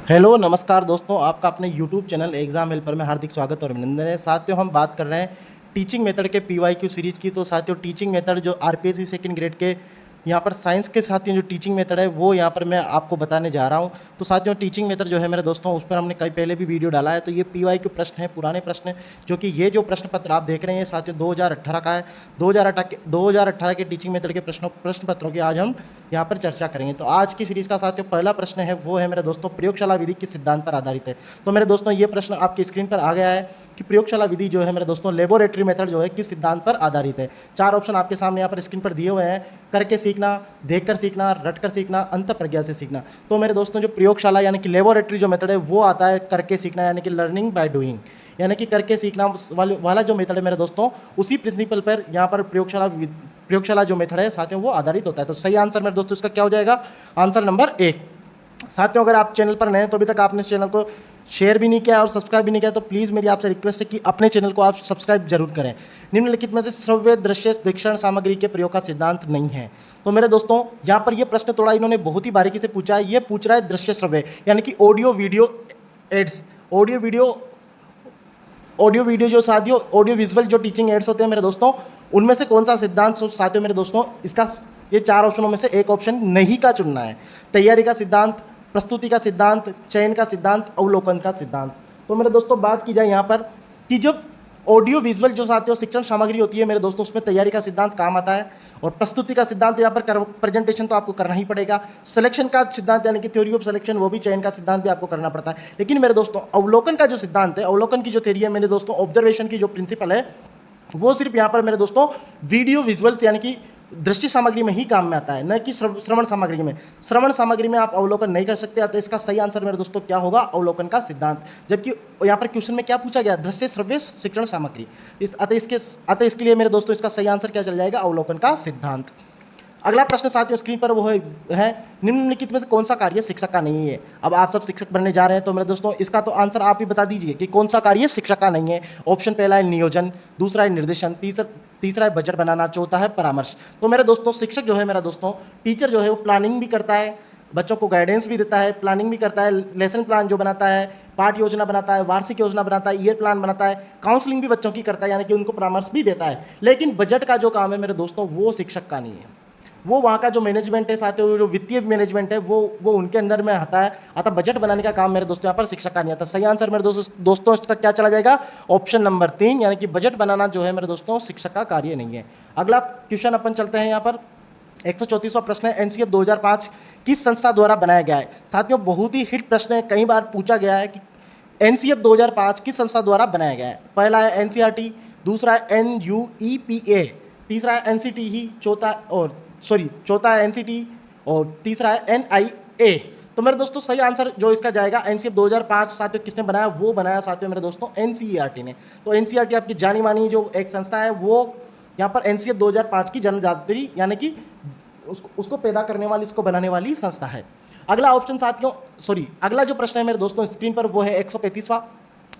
Hello नमस्कार दोस्तों, आपका अपने यूट्यूब चैनल एग्ज़ाम हेल्पर में हार्दिक स्वागत और अभिनंदन है। साथियों, हम बात कर रहे हैं टीचिंग मेथड के पीवाईक्यू सीरीज़ की। तो साथियों, टीचिंग मेथड जो आरपीएससी सेकंड ग्रेड के यहाँ पर साइंस के साथियों जो टीचिंग मेथड है वो यहाँ पर मैं आपको बताने जा रहा हूँ। तो साथियों, टीचिंग मेथड जो है मेरे दोस्तों, उस पर हमने कई पहले भी वीडियो डाला है। तो ये पीवाईक्यू प्रश्न है, पुराने प्रश्न है, जो कि ये जो प्रश्न पत्र आप देख रहे हैं साथियों 2018 का है। 2018 के टीचिंग मेथड के प्रश्न पत्रों की आज हम यहाँ पर चर्चा करेंगे। तो आज की सीरीज़ का साथियों पहला प्रश्न है, वो है मेरे दोस्तों प्रयोगशाला विधि किस सिद्धांत पर आधारित है। तो मेरे दोस्तों, ये प्रश्न आपकी स्क्रीन पर आ गया है कि प्रयोगशाला विधि जो है मेरे दोस्तों, लेबोरेटरी मेथड जो है किस सिद्धांत पर आधारित है। चार ऑप्शन आपके सामने यहाँ पर स्क्रीन पर दिए हुए हैं: करके सीखना, देखकर सीखना, रटकर सीखना, अंतःप्रज्ञा से सीखना। तो मेरे दोस्तों, जो प्रयोगशाला यानी कि लेबोरेटरी जो मेथड है वो आता है करके सीखना, यानी कि लर्निंग बाय डूइंग, यानी कि करके सीखना वाला जो मेथड है मेरे दोस्तों, उसी प्रिंसिपल पर यहाँ पर प्रयोगशाला जो मेथड है साथियों वो आधारित होता है। तो सही आंसर मेरे दोस्तों इसका क्या हो जाएगा? Answer number 1। साथियों, अगर आप चैनल पर नए हैं तो अभी तक आपने चैनल को शेयर भी नहीं किया और सब्सक्राइब भी नहीं किया, तो प्लीज़ मेरी आपसे रिक्वेस्ट है कि अपने चैनल को आप सब्सक्राइब जरूर करें। निम्नलिखित में से श्रव्य दृश्य शिक्षण सामग्री के प्रयोग का सिद्धांत नहीं है। तो मेरे दोस्तों, यहाँ पर ये प्रश्न थोड़ा इन्होंने बहुत ही बारीकी से पूछा है। ये पूछ रहा है दृश्य श्रव्य यानी कि audio video aids, audio video जो साथियों ऑडियो विजुअल जो टीचिंग एड्स होते हैं मेरे दोस्तों, उनमें से कौन सा सिद्धांत साथियों मेरे दोस्तों, इसका ये चार ऑप्शनों में से एक ऑप्शन नहीं का चुनना है। तैयारी का सिद्धांत, प्रस्तुति का सिद्धांत, चयन का सिद्धांत, अवलोकन का सिद्धांत। तो मेरे दोस्तों, बात की जाए यहाँ पर कि जब ऑडियो विजुअल जो साथियों शिक्षण सामग्री होती है मेरे दोस्तों, उसमें तैयारी का सिद्धांत काम आता है और प्रस्तुति का सिद्धांत यहाँ पर प्रेजेंटेशन तो आपको करना ही पड़ेगा। सिलेक्शन का सिद्धांत यानी कि थ्योरी ऑफ सिलेक्शन, वो भी चयन का सिद्धांत भी आपको करना पड़ता है। लेकिन मेरे दोस्तों, अवलोकन का जो सिद्धांत है, अवलोकन की जो थ्योरी है मेरे दोस्तों, ऑब्जर्वेशन की जो प्रिंसिपल है, वो सिर्फ यहाँ पर मेरे दोस्तों वीडियो विजुअल्स यानी कि दृष्टि सामग्री में ही काम में आता है, न कि श्रवण सामग्री में। श्रवण सामग्री में आप अवलोकन नहीं कर सकते। अतः इसका सही आंसर मेरे दोस्तों क्या होगा? अवलोकन का सिद्धांत। जबकि यहाँ पर क्वेश्चन में क्या पूछा गया? दृश्य श्रव्य शिक्षण सामग्री। अतः इसके लिए मेरे दोस्तों इसका सही आंसर क्या चल जाएगा? अवलोकन का सिद्धांत। अगला प्रश्न साथियों स्क्रीन पर वो है निम्नलिखित में से कौन सा कार्य शिक्षक का नहीं है। अब आप सब शिक्षक बनने जा रहे हैं तो मेरे दोस्तों इसका तो आंसर आप ही बता दीजिए कि कौन सा कार्य शिक्षक का नहीं है। ऑप्शन पहला है नियोजन, दूसरा है निर्देशन, तीसरा है बजट बनाना, चौथा है परामर्श। तो मेरे दोस्तों, शिक्षक जो है मेरा दोस्तों, टीचर जो है वो प्लानिंग भी करता है, बच्चों को गाइडेंस भी देता है, प्लानिंग भी करता है, लेसन प्लान जो बनाता है, पाठ योजना बनाता है, वार्षिक योजना बनाता है, ईयर प्लान बनाता है, काउंसलिंग भी बच्चों की करता है, यानी कि उनको परामर्श भी देता है। लेकिन बजट का जो काम है मेरे दोस्तों, वो शिक्षक का नहीं है। वो वहाँ का जो मैनेजमेंट है साथियों, जो वित्तीय मैनेजमेंट है वो उनके अंदर में आता है। अतः बजट बनाने का काम मेरे दोस्तों यहाँ पर शिक्षक का नहीं आता। सही आंसर मेरे दोस्तों इसका क्या चला जाएगा? ऑप्शन नंबर 3, यानी कि बजट बनाना जो है मेरे दोस्तों शिक्षक का कार्य नहीं है। अगला क्वेश्चन अपन चलते हैं यहाँ पर। 134वां प्रश्न है, एनसीएफ 2005 किस संस्था द्वारा बनाया गया है। साथियों, बहुत ही हिट प्रश्न है, कई बार पूछा गया है कि एनसीएफ 2005 किस संस्था द्वारा बनाया गया है। पहला है एनसीईआरटी, दूसरा है एनयूईपीए, तीसरा है एनसीटी, चौथा है एनसीटी और तीसरा है एनआईए। तो मेरे दोस्तों सही आंसर जो इसका जाएगा एनसीएफ 2005 साथियों किसने बनाया? वो बनाया साथियों मेरे दोस्तों एनसीईआरटी ने। तो एनसीईआरटी आपकी जानी मानी जो एक संस्था है, वो यहाँ पर एनसीएफ 2005 की जन्मदात्री यानी कि उसको पैदा करने वाली, इसको बनाने वाली संस्था है। अगला ऑप्शन साथियों अगला जो प्रश्न है मेरे दोस्तों स्क्रीन पर, वो है 135वां।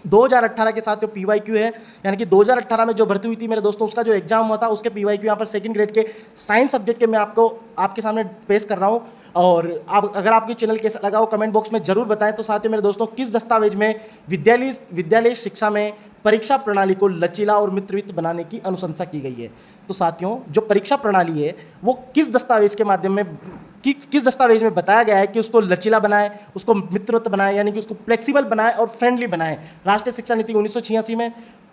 2018 के साथ जो पीवाईक्यू है, यानी कि 2018 में जो भर्ती हुई थी मेरे दोस्तों, उसका जो एग्जाम हुआ था उसके पीवाईक्यू यहाँ पर सेकंड ग्रेड के साइंस सब्जेक्ट के मैं आपके सामने पेश कर रहा हूँ। और अगर आपके चैनल कैसा लगा वो कमेंट बॉक्स में जरूर बताएं। तो साथियों मेरे दोस्तों, किस दस्तावेज में विद्यालय शिक्षा में परीक्षा प्रणाली को लचीला और मित्रवत बनाने की अनुशंसा की गई है। तो साथियों, जो परीक्षा प्रणाली है वो किस दस्तावेज के माध्यम में किस दस्तावेज में बताया गया है कि उसको लचीला बनाए, उसको मित्रवत बनाए, यानी कि उसको फ्लेक्सिबल बनाए और फ्रेंडली बनाए। राष्ट्रीय शिक्षा नीति 1986 में,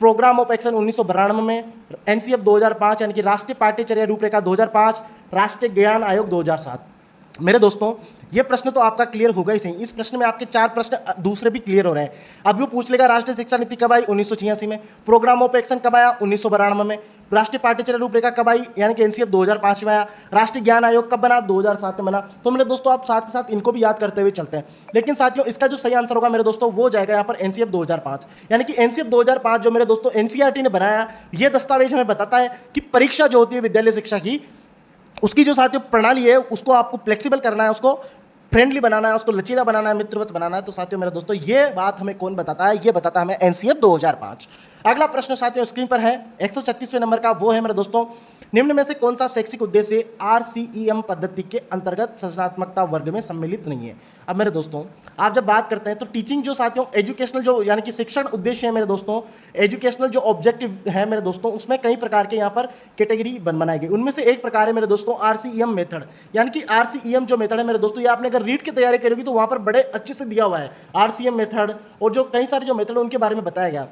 प्रोग्राम ऑफ एक्शन 1992 में, एनसीएफ 2005 यानी कि राष्ट्रीय पाठ्यचर्या रूपरेखा 2005, राष्ट्रीय ज्ञान आयोग 2007। मेरे दोस्तों, ये प्रश्न तो आपका क्लियर होगा ही सही। इस प्रश्न में आपके 4 प्रश्न दूसरे भी क्लियर हो रहे हैं। अब वो पूछ लेगा राष्ट्रीय शिक्षा नीति कब आई? 1986 में। प्रोग्राम ऑफ एक्शन कब आया? 1992 में। राष्ट्रीय पाठ्यचर्या रूपरेखा कब आई? यानी कि एनसीएफ 2005 में आया। राष्ट्रीय ज्ञान आयोग कब बना? 2007 में बना। तो मेरे दोस्तों, आप साथ के साथ इनको भी याद करते हुए चलते हैं। लेकिन साथियों, इसका जो सही आंसर होगा मेरे दोस्तों, वो जाएगा यहाँ पर एनसीएफ 2005। यानी कि एनसीएफ 2005 जो मेरे दोस्तों एनसीईआरटी ने बनाया, ये दस्तावेज हमें बताता है कि परीक्षा जो होती है विद्यालय शिक्षा की, उसकी जो साथियों प्रणाली है उसको आपको फ्लेक्सिबल करना है, उसको फ्रेंडली बनाना है, उसको लचीला बनाना है, मित्रवत बनाना है। तो साथियों मेरे दोस्तों ये बात हमें कौन बताता है? ये बताता है हमें एनसीएफ 2005। अगला प्रश्न साथियों स्क्रीन पर है 136वें नंबर का, वो है मेरे दोस्तों, निम्न में से कौन सा शैक्षिक उद्देश्य आरसीईएम पद्धति के अंतर्गत सृजनात्मकता वर्ग में सम्मिलित नहीं है? अब मेरे दोस्तों आप जब बात करते हैं तो टीचिंग जो साथियों एजुकेशनल जो यानी कि शिक्षण उद्देश्य है मेरे दोस्तों, एजुकेशनल जो ऑब्जेक्टिव है मेरे दोस्तों, उसमें कई प्रकार के यहाँ पर कैटेगरी बनाई गई। उनमें से एक प्रकार है मेरे दोस्तों आरसीईएम मेथड, यानी कि आरसीईएम जो मेथड है मेरे दोस्तों, ये आपने अगर रीड की तैयारी करोगी तो वहाँ पर बड़े अच्छे से दिया हुआ है आरसीईएम मेथड, और जो कई सारे जो मेथड उनके बारे में बताया गया।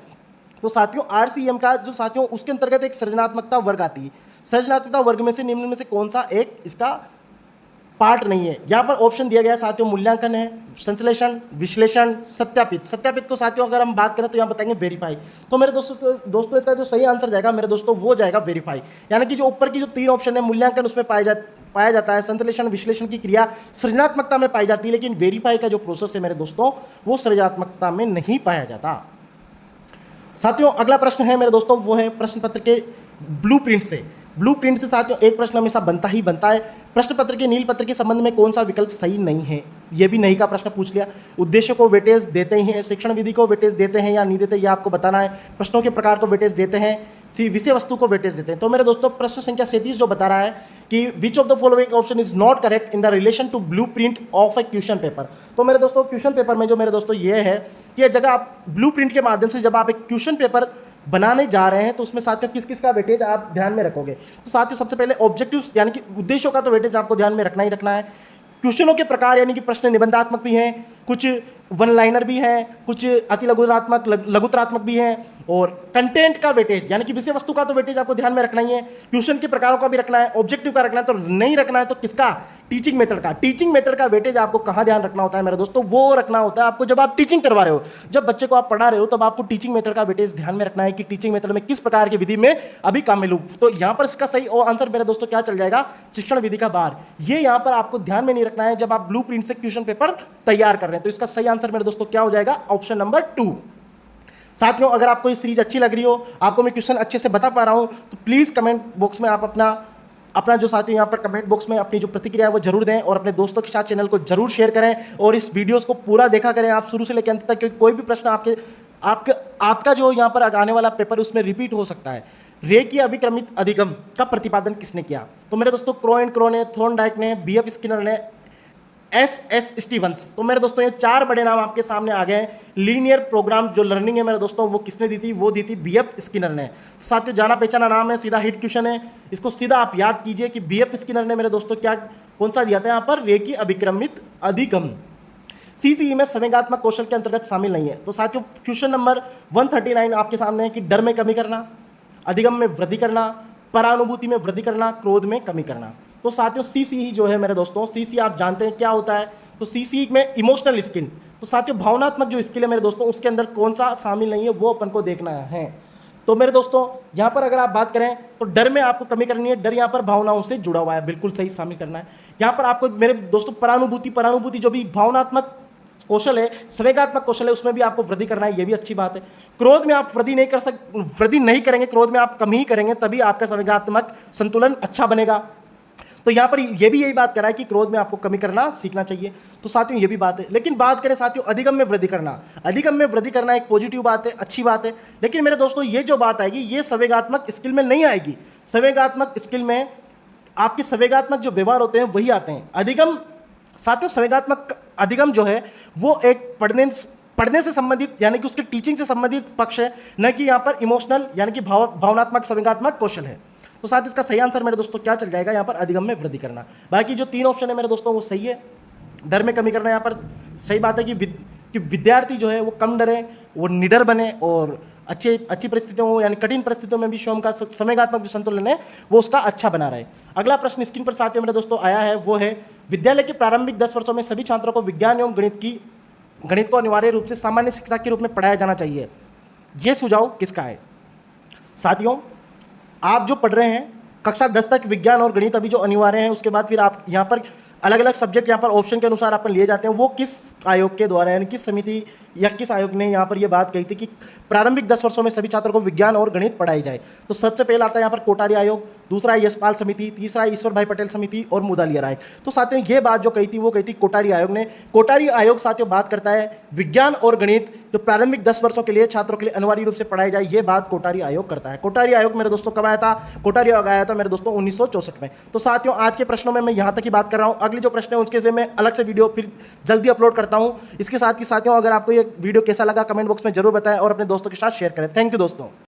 तो साथियों आरसीईएम का जो साथियों उसके अंतर्गत एक सृजनात्मकता वर्ग आती है। सृजनात्मकता वर्ग में से निम्न में से कौन सा एक इसका पार्ट नहीं है? यहाँ पर ऑप्शन दिया गया है साथियों, मूल्यांकन है, संश्लेषण, विश्लेषण, सत्यापित। सत्यापित को साथियों अगर हम बात करें तो यहाँ बताएंगे वेरीफाई। तो मेरे दोस्तों इसका जो सही आंसर जाएगा मेरे दोस्तों वो जाएगा वेरीफाई। यानी कि जो ऊपर की जो 3 ऑप्शन है, मूल्यांकन उसमें पाया जाता है, संश्लेषण विश्लेषण की क्रिया सृजनात्मकता में पाई जाती है, लेकिन वेरीफाई का जो प्रोसेस है मेरे दोस्तों वो सृजनात्मकता में नहीं पाया जाता। साथियों अगला प्रश्न है मेरे दोस्तों, वो है प्रश्न पत्र के ब्लूप्रिंट से। ब्लूप्रिंट से साथियों एक प्रश्न हमेशा बनता ही बनता है, प्रश्न पत्र के नील पत्र के संबंध में कौन सा विकल्प सही नहीं है? ये भी नहीं का प्रश्न पूछ लिया। उद्देश्य को वेटेज देते ही हैं, शिक्षण विधि को वेटेज देते हैं या नहीं देते, ये आपको बताना है। प्रश्नों के प्रकार को वेटेज देते हैं, विषय वस्तु को वेटेज देते हैं। तो मेरे दोस्तों प्रश्न संख्या 37 जो बता रहा है कि which of the following option is not correct in the relation to blueprint of a question paper. तो मेरे दोस्तों क्वेश्चन पेपर में जो मेरे दोस्तों ये है कि ये जगह आप ब्लूप्रिंट के माध्यम से जब आप एक क्वेश्चन पेपर बनाने जा रहे हैं तो उसमें साथियों किस किस का वेटेज आप ध्यान में रखोगे? तो साथियों सबसे पहले ऑब्जेक्टिव्स यानी कि उद्देश्यों का तो वेटेज आपको ध्यान में रखना ही रखना है। क्वेश्चनों के प्रकार यानी कि प्रश्न निबंधात्मक भी हैं, कुछ वन लाइनर भी हैं, कुछ अति लघुतरात्मक लघुतरात्मक भी हैं, और कंटेंट का वेटेज यानी कि विषय वस्तु का तो वेटेज आपको ध्यान में रखना ही है, क्वेश्चन के प्रकारों का भी रखना है, ऑब्जेक्टिव का रखना है। तो नहीं रखना है तो किसका? टीचिंग मेथड का। टीचिंग मेथड का वेटेज आपको कहाँ ध्यान रखना होता है मेरे दोस्तों? वो रखना होता है आपको जब आप टीचिंग करवा रहे हो, जब बच्चे को आप पढ़ा रहे हो तब आपको टीचिंग मेथड का वेटेज ध्यान में रखना है कि टीचिंग मेथड में किस प्रकार की विधि में अभी काम मिलूँ। तो यहाँ पर इसका सही आंसर मेरे दोस्तों क्या चल जाएगा? शिक्षण विधि का भार। ये यहाँ पर आपको ध्यान में नहीं रखना है जब आप ब्लूप्रिंट से क्वेश्चन पेपर तैयार कर रहे हैं। तो इसका सही आंसर मेरे दोस्तों क्या हो जाएगा? Option number 2। साथियों अगर आपको ये सीरीज अच्छी लग रही हो, आपको मैं क्वेश्चन अच्छे से बता पा रहा हूं, तो प्लीज़ कमेंट बॉक्स में आप अपना जो साथियों यहाँ पर कमेंट बॉक्स में अपनी जो प्रतिक्रिया है वो जरूर दें, और अपने दोस्तों के साथ चैनल को जरूर शेयर करें, और इस वीडियोस को पूरा देखा करें आप शुरू से लेकर अंत तक, क्योंकि कोई भी प्रश्न आपका जो यहाँ पर आने वाला पेपर उसमें रिपीट हो सकता है। रेखीय अभिक्रमित अधिगम का प्रतिपादन किसने किया? तो मेरे दोस्तों क्रो ने, थॉर्नडाइक ने, बीएफ स्किनर ने, एस स्टीवंस। तो मेरे दोस्तों ये 4 बड़े नाम आपके सामने आ गए हैं। लीनियर प्रोग्राम जो लर्निंग है मेरे दोस्तों वो किसने दी थी? वो दी थी बीएफ स्किनर ने। तो साथियों जाना पहचाना नाम है, सीधा हिट क्वेश्चन है, इसको सीधा आप याद कीजिए कि बीएफ स्किनर ने मेरे दोस्तों कौन सा दिया था यहाँ पर? रेखीय अभिक्रमित अधिगम। सीसीई में संवेगात्मक कौशल के अंतर्गत शामिल नहीं है। तो साथियों क्वेश्चन नंबर 139 आपके सामने है कि डर में कमी करना, अधिगम में वृद्धि करना, परानुभूति में वृद्धि करना, क्रोध में कमी करना। तो साथियों सीसीई जो है मेरे दोस्तों, सीसीई आप जानते हैं क्या होता है? तो सीसीई में इमोशनल स्किल, तो साथियों भावनात्मक जो स्किल है मेरे दोस्तों उसके अंदर कौन सा शामिल नहीं है वो अपन को देखना है। तो मेरे दोस्तों यहाँ पर अगर आप बात करें तो डर में आपको कमी करनी है, डर यहाँ पर भावनाओं से जुड़ा हुआ है, बिल्कुल सही शामिल करना है। यहाँ पर आपको मेरे दोस्तों परानुभूति जो भी भावनात्मक कौशल है, संवेगात्मक कौशल है, उसमें भी आपको वृद्धि करना है, ये भी अच्छी बात है। क्रोध में आप वृद्धि नहीं करेंगे, क्रोध में आप कम ही करेंगे, तभी आपका संवेगात्मक संतुलन अच्छा बनेगा। तो यहाँ पर ये भी यही बात कर रहा है कि क्रोध में आपको कमी करना सीखना चाहिए। तो साथियों ये भी बात है। लेकिन बात करें साथियों अधिगम में वृद्धि करना, अधिगम में वृद्धि करना एक पॉजिटिव बात है, अच्छी बात है। लेकिन मेरे दोस्तों ये जो बात आएगी ये संवेगात्मक स्किल में नहीं आएगी। संवेगात्मक स्किल में आपके संवेगात्मक जो व्यवहार होते हैं वही आते हैं। अधिगम साथियों संवेगात्मक अधिगम जो है वो एक पढ़ने से संबंधित यानी कि उसके टीचिंग से संबंधित पक्ष है, न कि यहाँ पर इमोशनल यानी कि भावनात्मक संवेगात्मक कौशल है। तो साथ इसका सही आंसर मेरे दोस्तों क्या चल जाएगा? यहाँ पर अधिगम में वृद्धि करना। बाकी जो 3 ऑप्शन है मेरे दोस्तों वो सही है। डर में कमी करना यहाँ पर सही बात है कि विद्यार्थी जो है वो कम डरे, वो निडर बने, और अच्छी परिस्थितियों यानी कठिन परिस्थितियों में भी स्वयं का संवेगात्मक जो संतुलन है वो उसका अच्छा बना रहे। अगला प्रश्न स्क्रीन पर साथियों मेरे दोस्तों आया है, वो है विद्यालय के प्रारंभिक 10 वर्षों में सभी छात्रों को विज्ञान एवं गणित को अनिवार्य रूप से सामान्य शिक्षा के रूप में पढ़ाया जाना चाहिए। ये सुझाव किसका है? साथियों आप जो पढ़ रहे हैं कक्षा 10 तक विज्ञान और गणित अभी जो अनिवार्य है, उसके बाद फिर आप यहाँ पर अलग अलग सब्जेक्ट यहाँ पर ऑप्शन के अनुसार अपन लिए जाते हैं, वो किस आयोग के द्वारा यानी किस समिति या किस आयोग ने यहाँ पर ये बात कही थी कि प्रारंभिक 10 वर्षों में सभी छात्रों को विज्ञान और गणित पढ़ाई जाए। तो सबसे पहले आता है यहाँ पर कोठारी आयोग, दूसरा है यशपाल समिति, तीसरा है ईश्वर भाई पटेल समिति और मुदालिया राय। तो साथियों ये बात जो कही थी वो कही थी कोठारी आयोग ने। कोठारी आयोग साथियों बात करता है विज्ञान और गणित तो प्रारंभिक 10 वर्षों के लिए छात्रों के लिए अनिवार्य रूप से पढ़ाई जाए, ये बात कोठारी आयोग करता है। कोठारी आयोग मेरे दोस्तों कब आया था? कोठारी आयोग आया था मेरे दोस्तों 1964 में। तो साथियों आज के प्रश्नों में मैं यहाँ तक ही बात कर रहा हूँ, अगले जो प्रश्न है उसके लिए मैं अलग से वीडियो फिर जल्दी अपलोड करता हूँ। इसके साथ ही साथियों अगर आपको ये वीडियो कैसा लगा कमेंट बॉक्स में जरूर बताएं और अपने दोस्तों के साथ शेयर करें। थैंक यू दोस्तों।